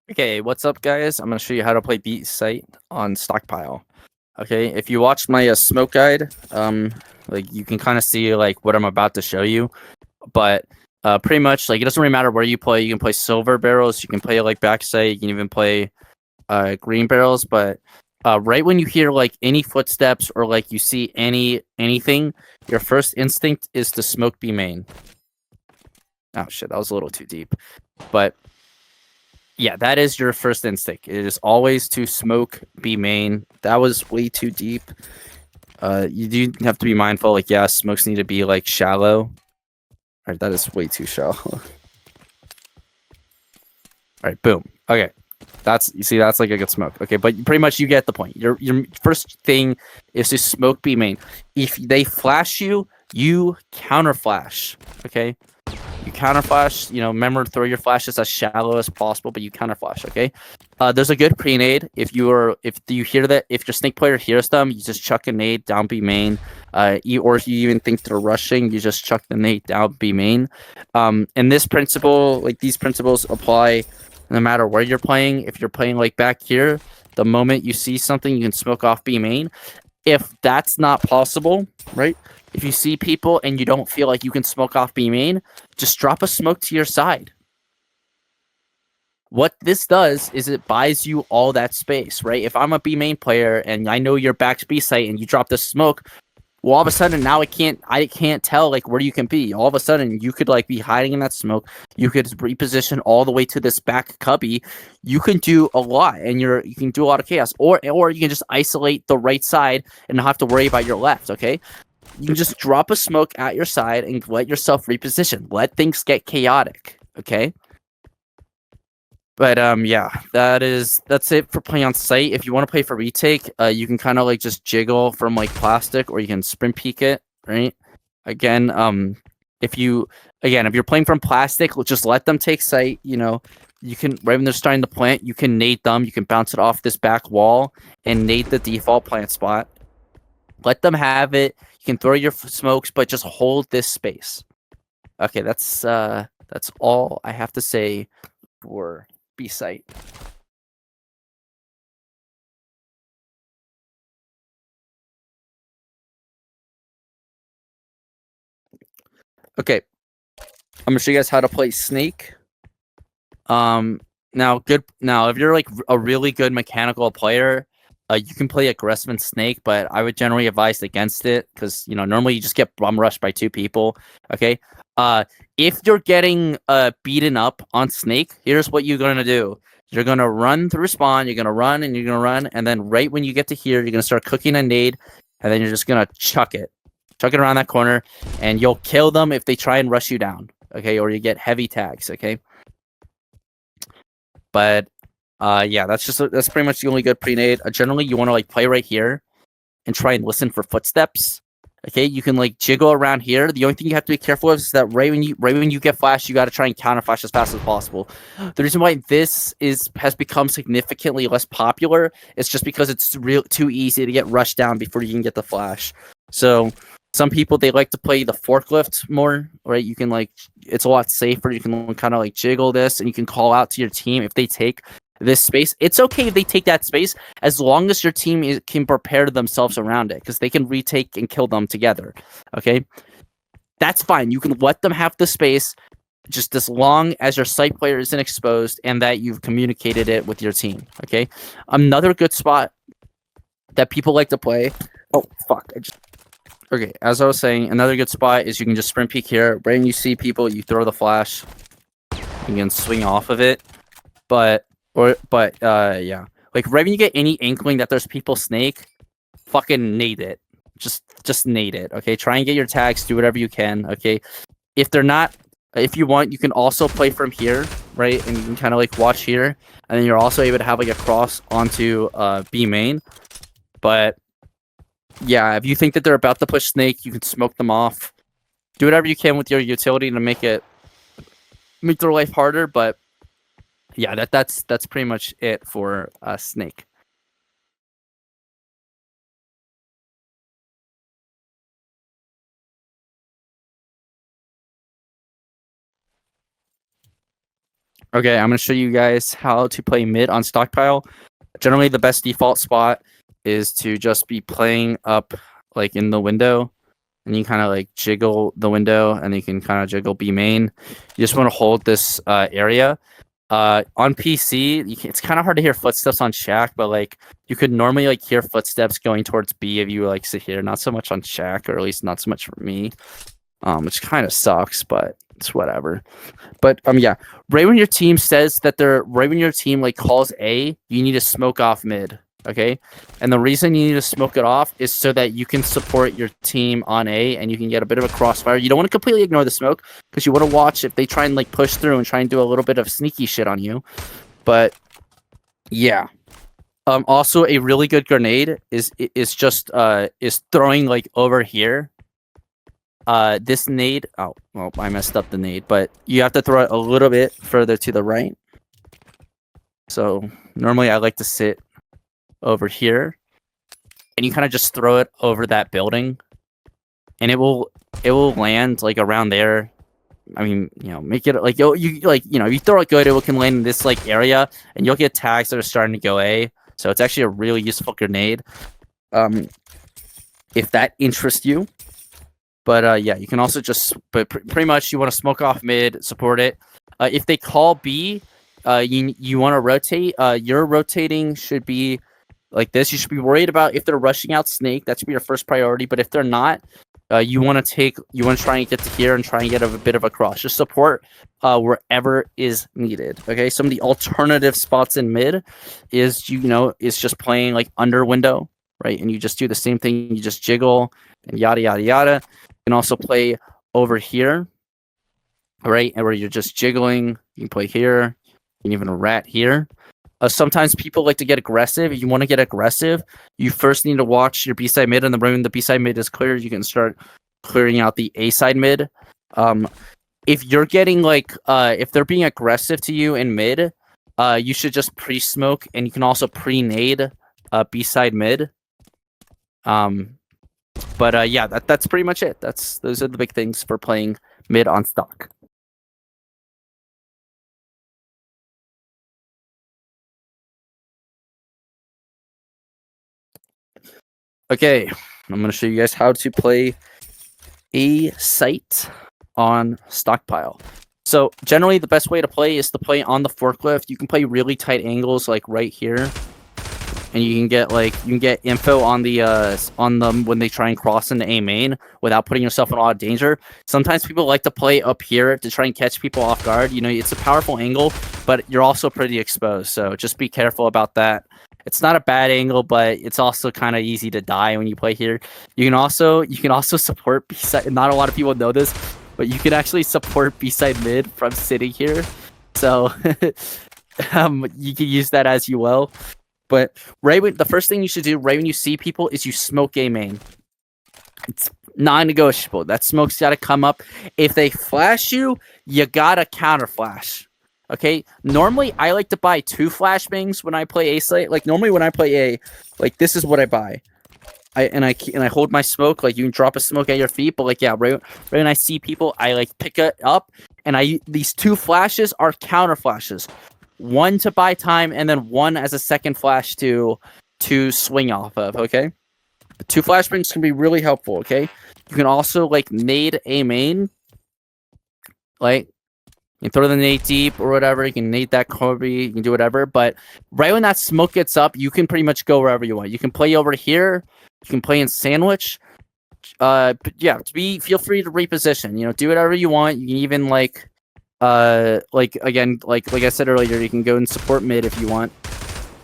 Okay, what's up, guys? I'm gonna show you how to play beat site on Stockpile. Okay, if you watch my smoke guide, like you can kind of see like what I'm about to show you, but pretty much like it doesn't really matter where you play. You can play silver barrels, you can play like back site, you can even play green barrels. But right when you hear like any footsteps or like you see anything, your first instinct is to smoke B main. Oh shit, that was a little too deep, but yeah, that is your first instinct. It is always to smoke B main. That was way too deep. You do have to be mindful. Like, yeah, smokes need to be like shallow. All right, that is way too shallow. All right, boom. Okay, that's you see, that's like a good smoke. Okay, but pretty much you get the point. Your first thing is to smoke B main. If they flash you, you counter flash. Okay, you counter flash, remember throw your flashes as shallow as possible, but you counter flash, okay? There's a good pre-nade. If you hear that, if your snake player hears them, you just chuck a nade down B main. Or if you even think they're rushing, you just chuck the nade down B main. And this principle, like these principles apply no matter where you're playing. If you're playing like back here, the moment you see something, you can smoke off B main. If that's not possible, right? If you see people and you don't feel like you can smoke off B main, just drop a smoke to your side. What this does is it buys you all that space, right? If I'm a B main player and I know you're back to B site and you drop the smoke, well, all of a sudden now I can't tell like where you can be. All of a sudden you could like be hiding in that smoke. You could reposition all the way to this back cubby. You can do a lot, and you can do a lot of chaos, or you can just isolate the right side and not have to worry about your left. Okay, you can just drop a smoke at your side and let yourself reposition. Let things get chaotic. Okay. But yeah, that's it for playing on site. If you want to play for retake, you can kind of like just jiggle from like plastic, or you can sprint peek it, right? Again, if you're playing from plastic, just let them take site. You can right when they're starting to plant, you can nade them. You can bounce it off this back wall and nade the default plant spot. Let them have it. You can throw your smokes, but just hold this space. Okay, that's all I have to say for B site. Okay, I'm gonna show you guys how to play Snake. Now if you're like a really good mechanical player, you can play aggressive and Snake, but I would generally advise against it because normally you just get bum rushed by two people. Okay. If you're getting beaten up on Snake, here's what you're gonna do. You're gonna run through spawn. You're gonna run and you're gonna run, and then right when you get to here, you're gonna start cooking a nade, and then you're just gonna chuck it around that corner, and you'll kill them if they try and rush you down. Okay, or you get heavy tags. Okay. But yeah, that's pretty much the only good pre-nade. Generally, you want to like play right here and try and listen for footsteps. Okay, you can like jiggle around here. The only thing you have to be careful of is that right when you get flash, you got to try and counter flash as fast as possible. The reason why this has become significantly less popular is just because it's too easy to get rushed down before you can get the flash. So some people, they like to play the forklift more, right? You can like, it's a lot safer. You can kind of like jiggle this, and you can call out to your team if they take this space. It's okay if they take that space as long as your team can prepare themselves around it, because they can retake and kill them together. Okay, that's fine. You can let them have the space just as long as your site player isn't exposed and that you've communicated it with your team. Okay, another good spot that people like to play. Oh fuck! Okay, as I was saying, another good spot is you can just sprint peek here. Right when you see people, you throw the flash. You can swing off of it. But yeah. Like right when you get any inkling that there's people snake, fucking nade it. Just nade it. Okay. Try and get your tags, do whatever you can. Okay. If you want, you can also play from here, right? And you can kind of like watch here. And then you're also able to have like a cross onto B main. But yeah, if you think that they're about to push snake, you can smoke them off. Do whatever you can with your utility to make their life harder, but yeah, that's pretty much it for snake. Okay, I'm gonna show you guys how to play mid on Stockpile. Generally, the best default spot is to just be playing up like in the window, and you kind of like jiggle the window, and you can kind of jiggle B main. You just want to hold this area. On PC, it's kind of hard to hear footsteps on Shack, but like you could normally like hear footsteps going towards B if you like sit here. Not so much on Shack, or at least not so much for me. Which kind of sucks, but it's whatever. But yeah, right when your team says that right when your team like calls A, you need to smoke off mid. Okay, and the reason you need to smoke it off is so that you can support your team on A, and you can get a bit of a crossfire. You don't want to completely ignore the smoke because you want to watch if they try and like push through and try and do a little bit of sneaky shit on you. But yeah. Also, a really good grenade is throwing like over here. This nade. Oh, well, I messed up the nade, but you have to throw it a little bit further to the right. So normally I like to sit over here, and you kind of just throw it over that building, and it will land like around there. I mean, make it like you throw it good, it can land in this like area, and you'll get tags that are starting to go A. So it's actually a really useful grenade, if that interests you. But yeah, you can also just, but pretty much you want to smoke off mid, support it. If they call B, you want to rotate. Your rotating should be like this. You should be worried about if they're rushing out Snake. That should be your first priority. But if they're not, you want to try and get to here and try and get a bit of a cross. Just support wherever is needed. Okay. Some of the alternative spots in mid is just playing like under window, right? And you just do the same thing. You just jiggle and yada yada yada. You can also play over here, right? And where you're just jiggling. You can play here. You can even rat here. Sometimes people like to get aggressive. If you want to get aggressive, you first need to watch your B-side mid, and when the B-side mid is clear, you can start clearing out the A-side mid. If you're getting like, if they're being aggressive to you in mid, you should just pre-smoke, and you can also pre-nade B-side mid. But yeah, that's pretty much it. Those are the big things for playing mid on stock. Okay, I'm going to show you guys how to play a site on Stockpile. So generally, the best way to play is to play on the forklift. You can play really tight angles, like right here, and you can get info on them when they try and cross into A main without putting yourself in a lot of danger. Sometimes people like to play up here to try and catch people off guard. It's a powerful angle, but you're also pretty exposed, so just be careful about that. It's not a bad angle, but it's also kind of easy to die when you play here. You can also support B-side. Not a lot of people know this, but you can actually support B-side mid from sitting here. So you can use that as you will. But the first thing you should do right when you see people is you smoke A main. It's non-negotiable. That smoke's got to come up. If they flash you, you gotta counter flash. Okay, normally I like to buy 2 flashbangs when I play A site. Like normally when I play A, like this is what I buy. I hold my smoke. Like you can drop a smoke at your feet, but like yeah, right when I see people, I like pick it up, and these 2 flashes are counter flashes. 1 to buy time, and then 1 as a second flash to swing off of. Okay, the 2 flashbangs can be really helpful. Okay, you can also like nade A main, like. You can throw the nade deep or whatever. You can nade that Kobe. You can do whatever. But right when that smoke gets up, you can pretty much go wherever you want. You can play over here. You can play in sandwich. But yeah, feel free to reposition. Do whatever you want. You can even like again, like I said earlier, you can go and support mid if you want,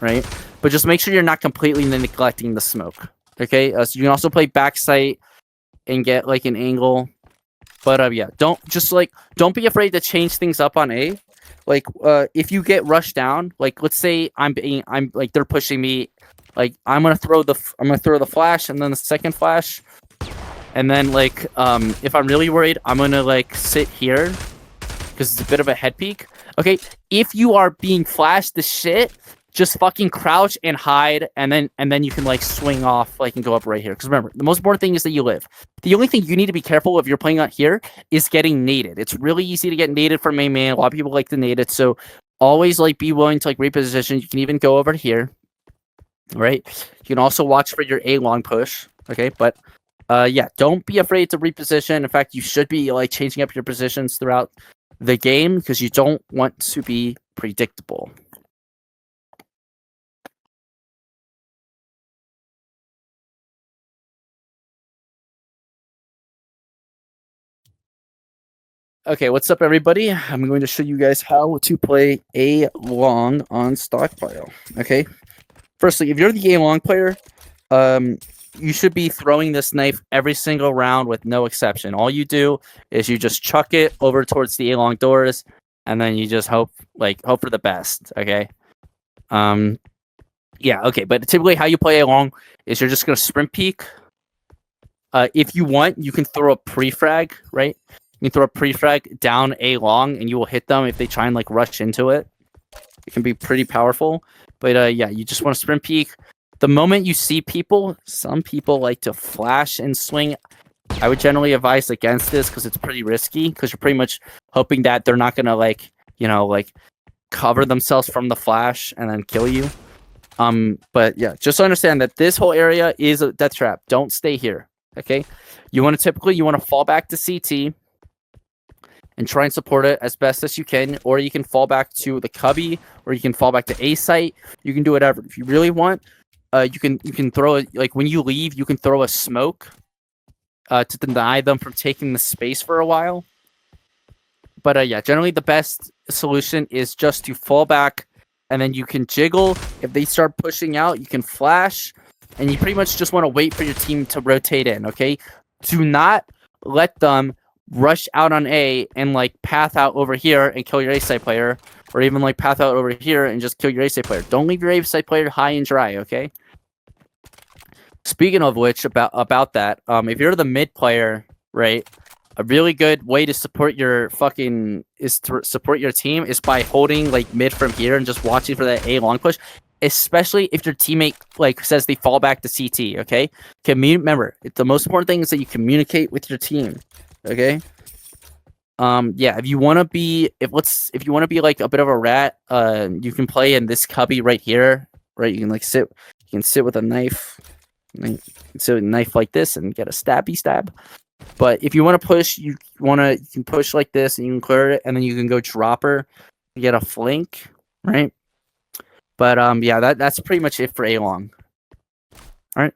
right? But just make sure you're not completely neglecting the smoke. Okay. So you can also play backside and get like an angle. But yeah, don't be afraid to change things up on A. Like if you get rushed down, like let's say I'm like they're pushing me, like I'm gonna throw the flash and then the second flash, and then like if I'm really worried, I'm gonna like sit here because it's a bit of a head peek. Okay, if you are being flashed to shit, just fucking crouch and hide, and then you can like swing off like and go up right here. Because remember, the most important thing is that you live. The only thing you need to be careful if you're playing out here is getting naded. It's really easy to get naded from main man. A lot of people like to nade it, so always like be willing to like reposition. You can even go over here, right? You can also watch for your A long push, okay? But yeah, don't be afraid to reposition. In fact, you should be like changing up your positions throughout the game because you don't want to be predictable. Okay, what's up, everybody? I'm going to show you guys how to play A long on Stockpile. Okay, firstly, if you're the A long player, you should be throwing this knife every single round with no exception. All you do is you just chuck it over towards the A long doors, and then you just hope for the best. Okay. Yeah. Okay. But typically, how you play A long is you're just gonna sprint peek. If you want, you can throw a pre-frag, right? You can throw a pre-frag down A long, and you will hit them if they try and like rush into it. It can be pretty powerful. But yeah, you just want to sprint peek. The moment you see people, some people like to flash and swing. I would generally advise against this because it's pretty risky. Because you're pretty much hoping that they're not gonna like cover themselves from the flash and then kill you. But yeah, just understand that this whole area is a death trap. Don't stay here. Okay, you want to fall back to CT and try and support it as best as you can, or you can fall back to the cubby, or you can fall back to A site. You can do whatever. If you really want, you can throw like when you leave, you can throw a smoke to deny them from taking the space for a while. But yeah, generally the best solution is just to fall back, and then you can jiggle. If they start pushing out, you can flash, and you pretty much just want to wait for your team to rotate in. Okay, do not let them rush out on A and like path out over here and kill your A side player, or even like path out over here and just kill your A side player. Don't leave your A side player high and dry, okay? Speaking of which, about that, if you're the mid player, right, a really good way to support your team is by holding like mid from here and just watching for that A long push. Especially if your teammate like says they fall back to CT, okay? Remember, the most important thing is that you communicate with your team. Okay. Yeah, if you want to be like a bit of a rat, you can play in this cubby right here, right? You can sit with a knife, sit with a knife like this and get a stabby stab. But if you want to push, you can push like this and you can clear it, and then you can go dropper to get a flank, right? But yeah, that's pretty much it for A long. All right.